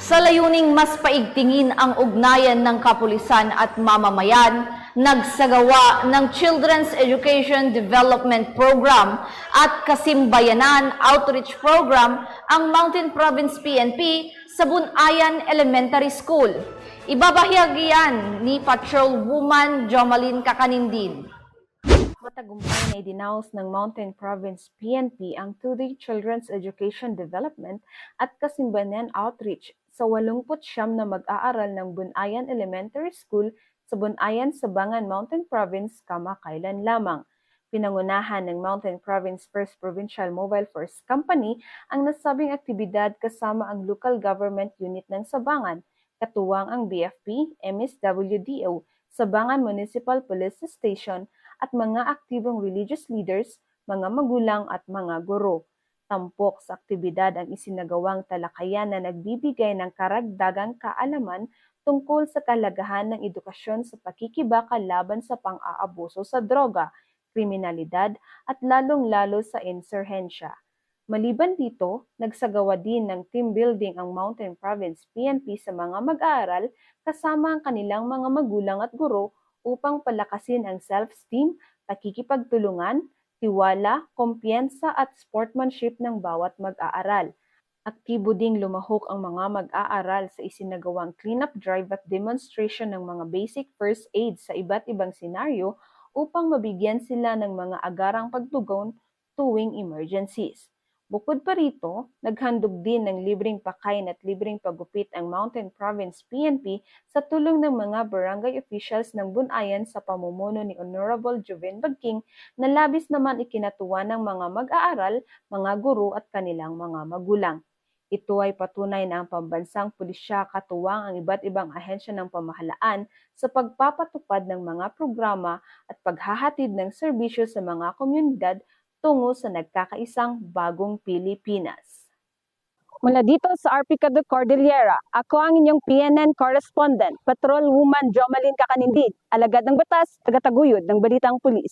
Sa layuning mas paigtingin ang ugnayan ng kapulisan at mamamayan, nagsagawa ng Children's Education Development Program at Kasimbayanan Outreach Program ang Mountain Province PNP sa Bunayan Elementary School. Ibabahagi yan ni Patrolwoman Jomalyn Kakanindin. Matagumpay na idinaos ng Mountain Province PNP ang 2-day Children's Education Development at Kasimbayanan Outreach sa 89 na mag-aaral ng Bunayan Elementary School sa Bunayan, Sabangan, Mountain Province kamakailan lamang. Pinangunahan ng Mountain Province First Provincial Mobile Force Company ang nasabing aktibidad kasama ang local government unit ng Sabangan, katuwang ang BFP, MSWDO, Sabangan Municipal Police Station at mga aktibong religious leaders, mga magulang at mga guro. Tampok sa aktibidad ang isinagawang talakayan na nagbibigay ng karagdagang kaalaman tungkol sa kalagahan ng edukasyon sa pakikibaka laban sa pang-aabuso sa droga, kriminalidad at lalong-lalo sa insurhensya. Maliban dito, nagsagawa din ng team building ang Mountain Province PNP sa mga mag-aaral kasama ang kanilang mga magulang at guro upang palakasin ang self-esteem, pakikipagtulungan, tiwala, kumpiyansa at sportsmanship ng bawat mag-aaral. Aktibo ding lumahok ang mga mag-aaral sa isinagawang cleanup drive at demonstration ng mga basic first aid sa iba't ibang senaryo upang mabigyan sila ng mga agarang pagtugon tuwing emergencies. Bukod pa rito, naghandog din ng libreng pakain at libreng pagupit ang Mountain Province PNP sa tulong ng mga barangay officials ng Bunayan sa pamumuno ni Honorable Joven Bagking na labis naman ikinatuwa ng mga mag-aaral, mga guro at kanilang mga magulang. Ito ay patunay na ang pambansang pulisya katuwang ang iba't ibang ahensya ng pamahalaan sa pagpapatupad ng mga programa at paghahatid ng serbisyo sa mga komunidad tungo sa nagkakaisang bagong Pilipinas. Mula dito sa Arpicado Cordillera, ako ang inyong PNN correspondent, Patrolwoman Jomalyn Kakanindin, alagad ng batas, tagataguyod ng Balitang Pulis.